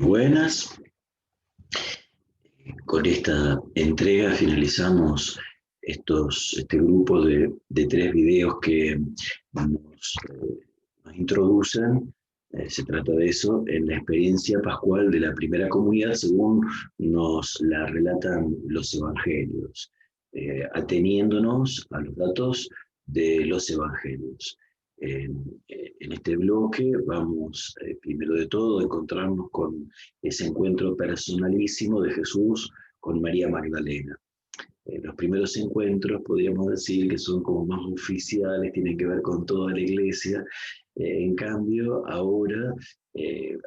Buenas. Con esta entrega finalizamos este grupo de 3 videos que nos introducen, se trata de eso, en la experiencia pascual de la primera comunidad según nos la relatan los evangelios, ateniéndonos a los datos de los evangelios. En este bloque vamos, primero de todo, a encontrarnos con ese encuentro personalísimo de Jesús con María Magdalena. Los primeros encuentros podríamos decir que son como más oficiales, tienen que ver con toda la iglesia. En cambio, ahora el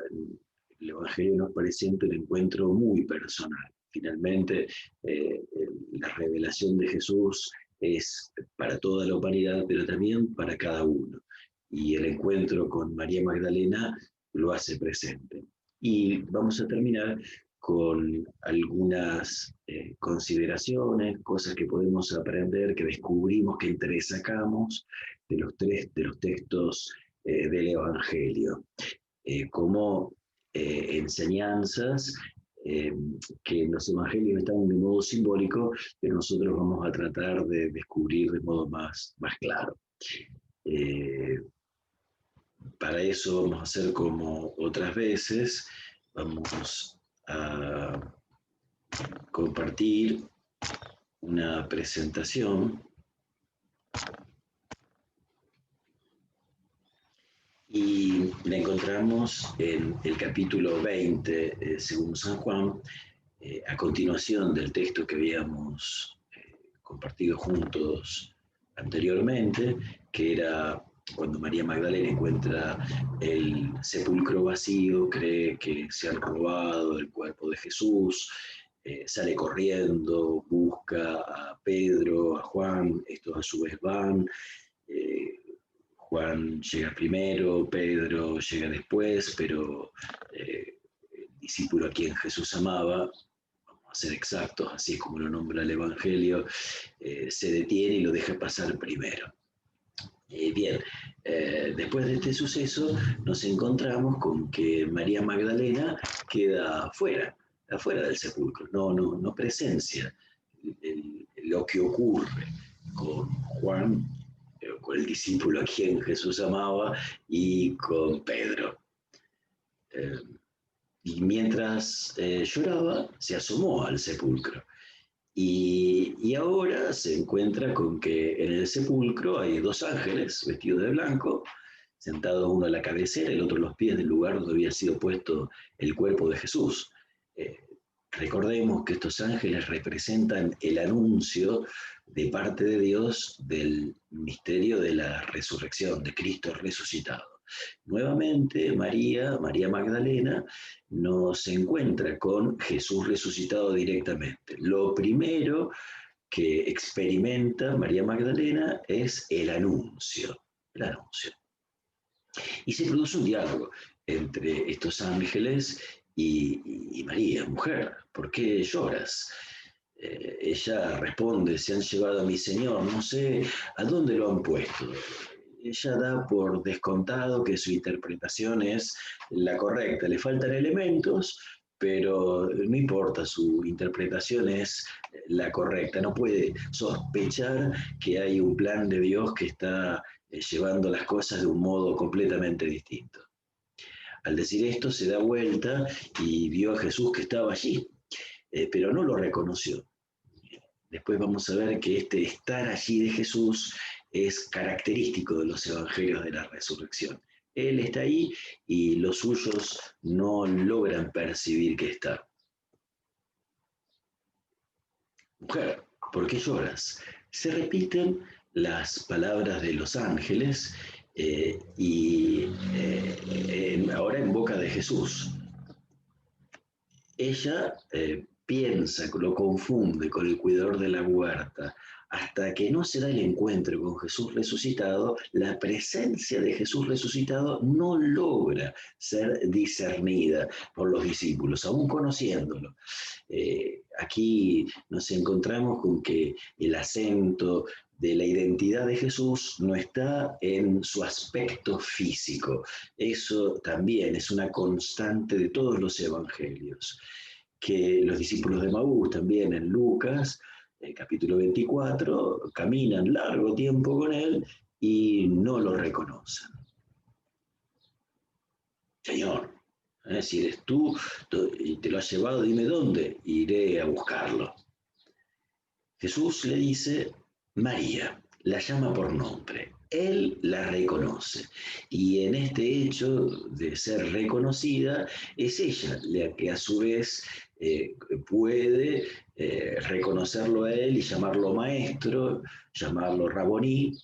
Evangelio nos presenta un encuentro muy personal. Finalmente, la revelación de Jesús es para toda la humanidad, pero también para cada uno. Y el encuentro con María Magdalena lo hace presente. Y vamos a terminar con algunas consideraciones, cosas que podemos aprender, que descubrimos, que entresacamos de los textos del Evangelio, como enseñanzas que en los Evangelios están de modo simbólico, que nosotros vamos a tratar de descubrir de modo más claro. Para eso vamos a hacer como otras veces, vamos a compartir una presentación y la encontramos en el capítulo 20, según San Juan, a continuación del texto que habíamos compartido juntos anteriormente, que era cuando María Magdalena encuentra el sepulcro vacío, cree que se han robado el cuerpo de Jesús, sale corriendo, busca a Pedro, a Juan, estos a su vez van. Juan llega primero, Pedro llega después, pero el discípulo a quien Jesús amaba, vamos a ser exactos, así como lo nombra el Evangelio, se detiene y lo deja pasar primero. Bien, después de este suceso nos encontramos con que María Magdalena queda afuera del sepulcro, no presencia lo que ocurre con Juan, con el discípulo a quien Jesús amaba, y con Pedro. Y mientras lloraba, se asomó al sepulcro. Y ahora se encuentra con que en el sepulcro hay 2 ángeles vestidos de blanco, sentados uno a la cabecera y el otro a los pies del lugar donde había sido puesto el cuerpo de Jesús. Recordemos que estos ángeles representan el anuncio de parte de Dios del misterio de la resurrección, de Cristo resucitado. Nuevamente, María Magdalena, no se encuentra con Jesús resucitado directamente. Lo primero que experimenta María Magdalena es el anuncio. Y se produce un diálogo entre estos ángeles y María, mujer, ¿por qué lloras? Ella responde, se han llevado a mi Señor, no sé a dónde lo han puesto. Ella da por descontado que su interpretación es la correcta, le faltan elementos, pero no importa, su interpretación es la correcta, no puede sospechar que hay un plan de Dios que está llevando las cosas de un modo completamente distinto. Al decir esto se da vuelta y vio a Jesús que estaba allí, pero no lo reconoció. Después vamos a ver que este estar allí de Jesús es característico de los evangelios de la resurrección. Él está ahí y los suyos no logran percibir que está. Mujer, ¿por qué lloras? Se repiten las palabras de los ángeles ahora en boca de Jesús. Ella piensa, lo confunde con el cuidador de la huerta, hasta que no se da el encuentro con Jesús resucitado, la presencia de Jesús resucitado no logra ser discernida por los discípulos, aún conociéndolo. Aquí nos encontramos con que el acento de la identidad de Jesús no está en su aspecto físico. Eso también es una constante de todos los evangelios, que los discípulos de Maús también en Lucas, capítulo 24, caminan largo tiempo con él y no lo reconocen. Señor, si eres tú y te lo has llevado, dime dónde, iré a buscarlo. Jesús le dice, María, la llama por nombre. Él la reconoce. Y en este hecho de ser reconocida, es ella la que a su vez puede reconocerlo a él y llamarlo maestro, llamarlo raboní.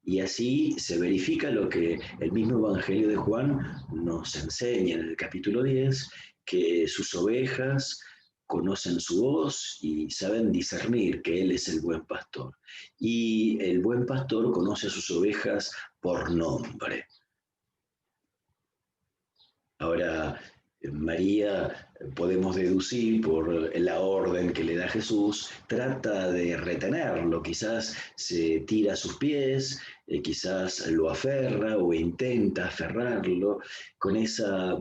Y así se verifica lo que el mismo Evangelio de Juan nos enseña en el capítulo 10, que sus ovejas conocen su voz y saben discernir que Él es el buen pastor. Y el buen pastor conoce a sus ovejas por nombre. Ahora, María, podemos deducir por la orden que le da Jesús, trata de retenerlo, quizás se tira a sus pies, quizás lo aferra o intenta aferrarlo con esa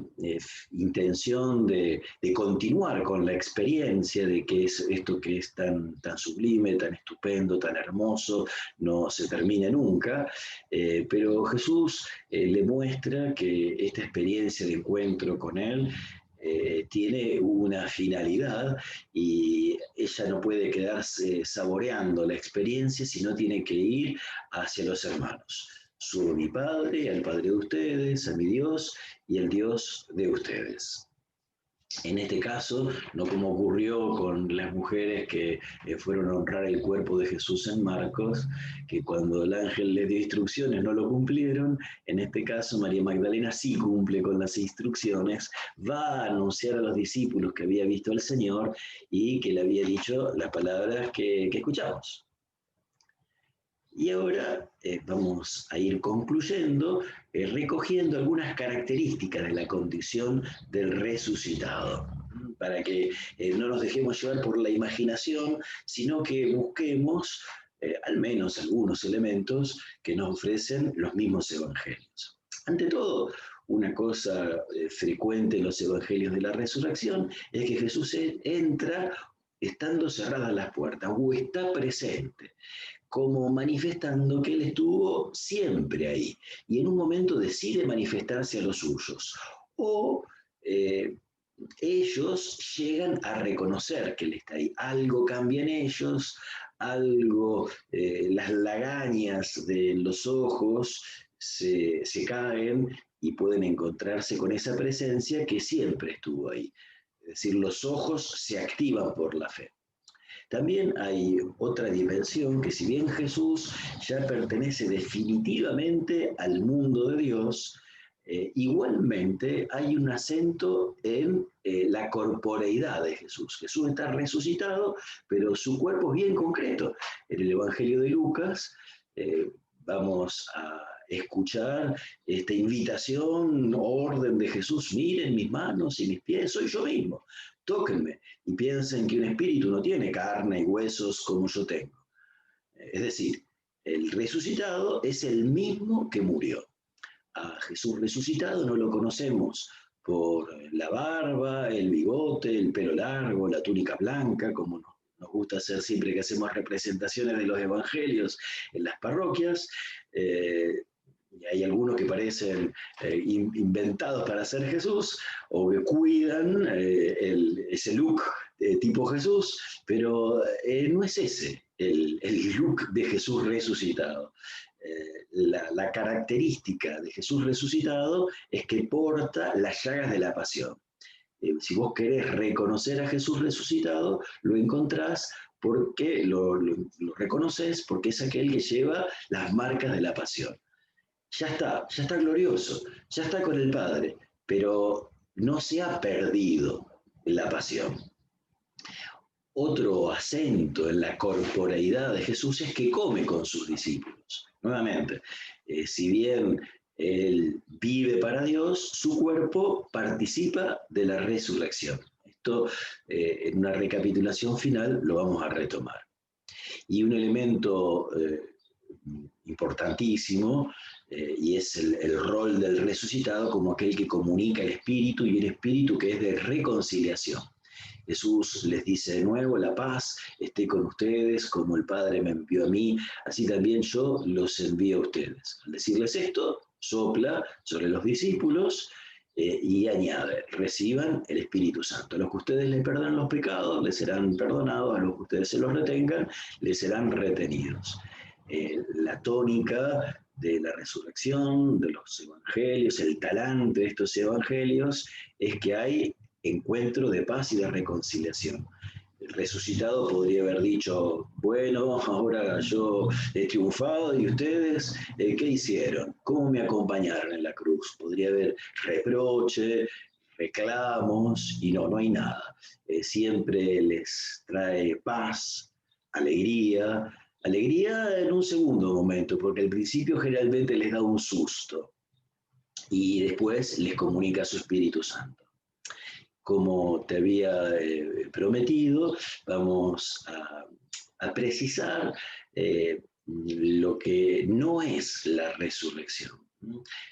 intención de continuar con la experiencia de que es esto que es tan sublime, tan estupendo, tan hermoso, no se termine nunca, pero Jesús le muestra que esta experiencia de encuentro con Él tiene una finalidad y ella no puede quedarse saboreando la experiencia, sino tiene que ir hacia los hermanos. Subo a mi Padre, al Padre de ustedes, a mi Dios y al Dios de ustedes. En este caso, no como ocurrió con las mujeres que fueron a honrar el cuerpo de Jesús en Marcos, que cuando el ángel les dio instrucciones no lo cumplieron. En este caso, María Magdalena sí cumple con las instrucciones, va a anunciar a los discípulos que había visto al Señor y que le había dicho las palabras que escuchamos. Y ahora vamos a ir concluyendo, recogiendo algunas características de la condición del resucitado, para que no nos dejemos llevar por la imaginación, sino que busquemos al menos algunos elementos que nos ofrecen los mismos evangelios. Ante todo, una cosa frecuente en los evangelios de la resurrección es que Jesús entra estando cerradas las puertas o está presente, como manifestando que Él estuvo siempre ahí y en un momento decide manifestarse a los suyos. O ellos llegan a reconocer que Él está ahí. Algo cambia en ellos, algo, las lagañas de los ojos se caen y pueden encontrarse con esa presencia que siempre estuvo ahí. Es decir, los ojos se activan por la fe. También hay otra dimensión que si bien Jesús ya pertenece definitivamente al mundo de Dios, igualmente hay un acento en la corporeidad de Jesús. Jesús está resucitado, pero su cuerpo es bien concreto. En el Evangelio de Lucas vamos a escuchar esta invitación, orden de Jesús: miren mis manos y mis pies, soy yo mismo, tóquenme y piensen que un espíritu no tiene carne y huesos como yo tengo. Es decir, el resucitado es el mismo que murió. A Jesús resucitado no lo conocemos por la barba, el bigote, el pelo largo, la túnica blanca, como nos gusta hacer siempre que hacemos representaciones de los evangelios en las parroquias. Y hay algunos que parecen inventados para ser Jesús o que cuidan ese look tipo Jesús, pero no es ese el look de Jesús resucitado. La característica de Jesús resucitado es que porta las llagas de la pasión. Si vos querés reconocer a Jesús resucitado, lo encontrás porque lo reconoces porque es aquel que lleva las marcas de la pasión. Ya está glorioso, ya está con el Padre, pero no se ha perdido la pasión. Otro acento en la corporeidad de Jesús es que come con sus discípulos. Nuevamente, si bien Él vive para Dios, su cuerpo participa de la resurrección. Esto en una recapitulación final lo vamos a retomar. Y un elemento importantísimo, y es el rol del resucitado como aquel que comunica el Espíritu, y el Espíritu que es de reconciliación. Jesús les dice de nuevo: la paz esté con ustedes, como el Padre me envió a mí, así también yo los envío a ustedes. Al decirles esto, sopla sobre los discípulos y añade: reciban el Espíritu Santo. A los que ustedes les perdonen los pecados, les serán perdonados; a los que ustedes se los retengan, les serán retenidos. La tónica de la resurrección, de los evangelios, el talante de estos evangelios, es que hay encuentro de paz y de reconciliación. El resucitado podría haber dicho: bueno, ahora yo he triunfado, y ustedes, ¿qué hicieron? ¿Cómo me acompañaron en la cruz? Podría haber reproche, reclamos, y no hay nada. Siempre les trae paz, alegría, alegría en un segundo momento, porque al principio generalmente les da un susto, y después les comunica su Espíritu Santo. Como te había prometido, vamos a precisar lo que no es la resurrección.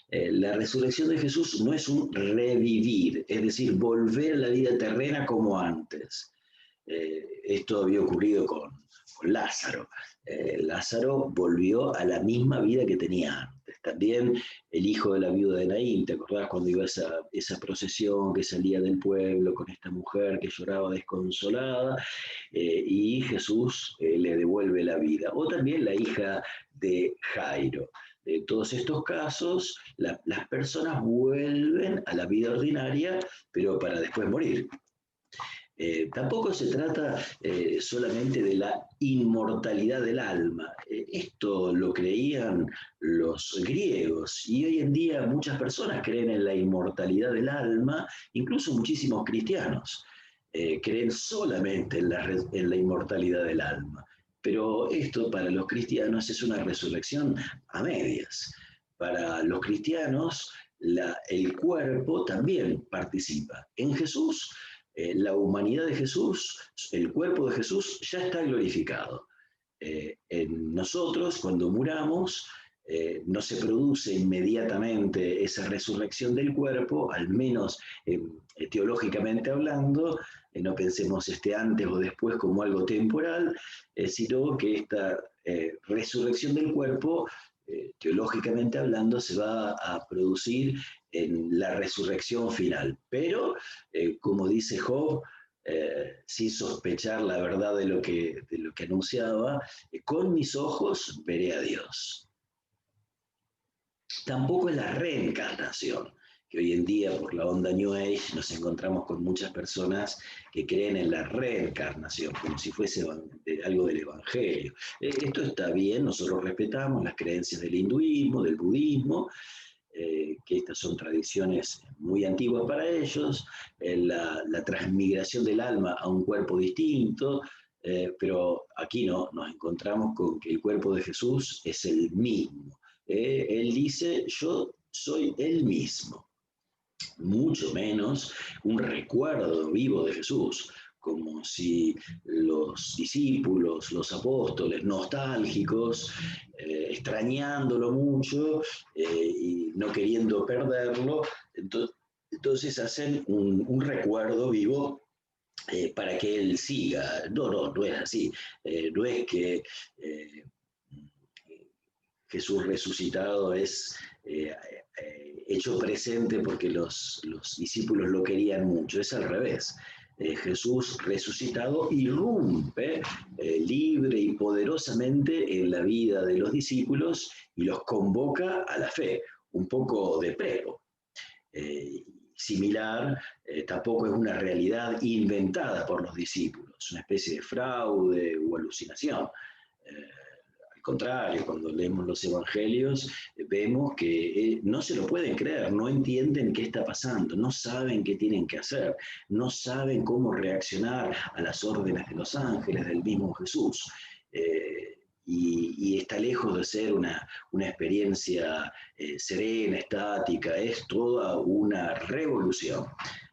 La resurrección de Jesús no es un revivir, es decir, volver a la vida terrena como antes. Esto había ocurrido con Lázaro. Lázaro volvió a la misma vida que tenía antes. También el hijo de la viuda de Naín, ¿te acordás cuando iba esa procesión que salía del pueblo con esta mujer que lloraba desconsolada? Y Jesús le devuelve la vida. O también la hija de Jairo. En todos estos casos, las personas vuelven a la vida ordinaria, pero para después morir. Tampoco se trata solamente de la inmortalidad del alma. Esto lo creían los griegos, y hoy en día muchas personas creen en la inmortalidad del alma, incluso muchísimos cristianos creen solamente en la inmortalidad del alma. Pero esto para los cristianos es una resurrección a medias. Para los cristianos, el cuerpo también participa. En Jesús, la humanidad de Jesús, el cuerpo de Jesús ya está glorificado. En nosotros, cuando muramos, no se produce inmediatamente esa resurrección del cuerpo, al menos teológicamente hablando. No pensemos antes o después como algo temporal, sino que esta resurrección del cuerpo, teológicamente hablando, se va a producir en la resurrección final. Pero, como dice Job, sin sospechar la verdad de lo que anunciaba, con mis ojos veré a Dios. Tampoco es la reencarnación, que hoy en día por la onda New Age nos encontramos con muchas personas que creen en la reencarnación, como si fuese algo del Evangelio. Esto está bien, nosotros respetamos las creencias del hinduismo, del budismo, que estas son tradiciones muy antiguas para ellos, la transmigración del alma a un cuerpo distinto, pero aquí no, nos encontramos con que el cuerpo de Jesús es el mismo. Él dice: yo soy el mismo. Mucho menos un recuerdo vivo de Jesús, como si los discípulos, los apóstoles, nostálgicos, extrañándolo mucho y no queriendo perderlo, entonces hacen un recuerdo vivo para que él siga. No es así. No es que Jesús resucitado es hecho presente porque los discípulos lo querían mucho. Es al revés. Jesús resucitado irrumpe libre y poderosamente en la vida de los discípulos y los convoca a la fe, un poco de prepo. Similar, tampoco es una realidad inventada por los discípulos, una especie de fraude u alucinación. Al contrario, cuando leemos los evangelios, vemos que no se lo pueden creer, no entienden qué está pasando, no saben qué tienen que hacer, no saben cómo reaccionar a las órdenes de los ángeles del mismo Jesús. Y está lejos de ser una experiencia serena, estática, es toda una revolución.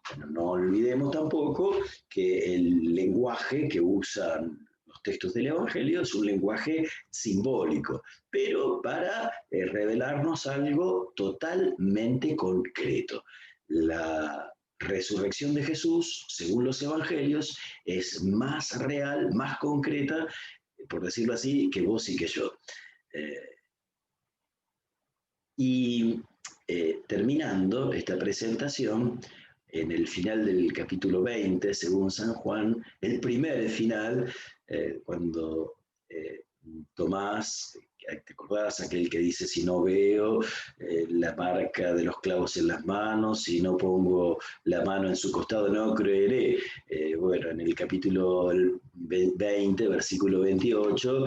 Bueno, no olvidemos tampoco que el lenguaje que usan los los textos del Evangelio es un lenguaje simbólico, pero para revelarnos algo totalmente concreto. La resurrección de Jesús, según los Evangelios, es más real, más concreta, por decirlo así, que vos y que yo. Eh, terminando esta presentación, en el final del capítulo 20, según San Juan, el primer final, cuando Tomás, ¿te acordás? Aquel que dice, si no veo la marca de los clavos en las manos, si no pongo la mano en su costado, no creeré. Bueno, en el capítulo 20, versículo 28,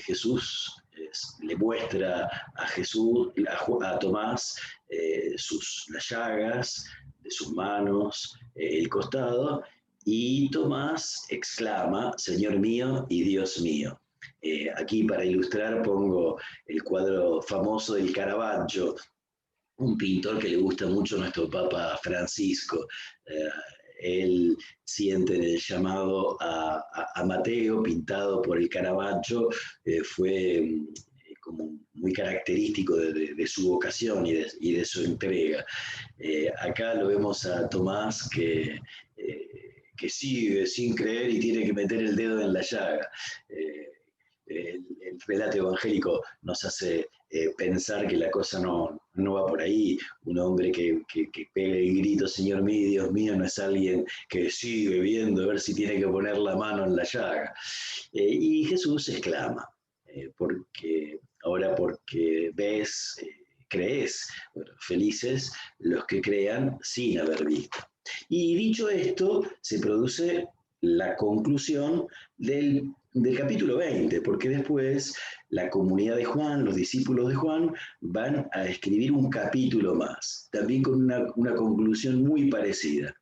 Jesús le muestra a Jesús, a Tomás, las llagas de sus manos, el costado, y Tomás exclama, Señor mío y Dios mío. Aquí para ilustrar pongo el cuadro famoso del Caravaggio, un pintor que le gusta mucho a nuestro Papa Francisco. Él siente el llamado a Mateo, pintado por el Caravaggio, fue como muy característico de su vocación y de su entrega. Acá lo vemos a Tomás que sigue sin creer y tiene que meter el dedo en la llaga. El relato evangélico nos hace pensar que la cosa no va por ahí. Un hombre que pega el grito, Señor mío, Dios mío, no es alguien que sigue viendo a ver si tiene que poner la mano en la llaga. Y Jesús exclama, porque ves, crees, bueno, felices los que crean sin haber visto. Y dicho esto, se produce la conclusión del capítulo 20, porque después la comunidad de Juan, los discípulos de Juan, van a escribir un capítulo más, también con una conclusión muy parecida.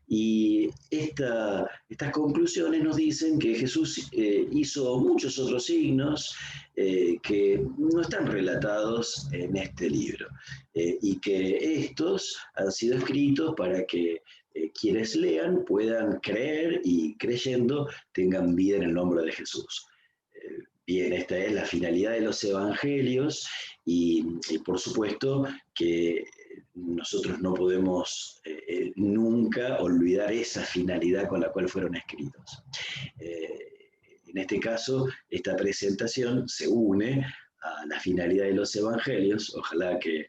Y estas conclusiones nos dicen que Jesús hizo muchos otros signos que no están relatados en este libro, y que estos han sido escritos para que quienes lean puedan creer y creyendo tengan vida en el nombre de Jesús. Bien, esta es la finalidad de los evangelios y por supuesto que nosotros no podemos nunca olvidar esa finalidad con la cual fueron escritos. En este caso, esta presentación se une a la finalidad de los evangelios. Ojalá que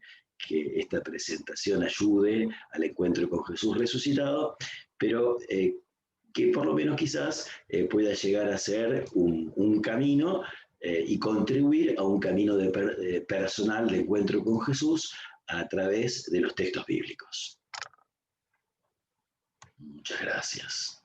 esta presentación ayude al encuentro con Jesús resucitado, pero que por lo menos quizás pueda llegar a ser un camino y contribuir a un camino personal de encuentro con Jesús a través de los textos bíblicos. Muchas gracias.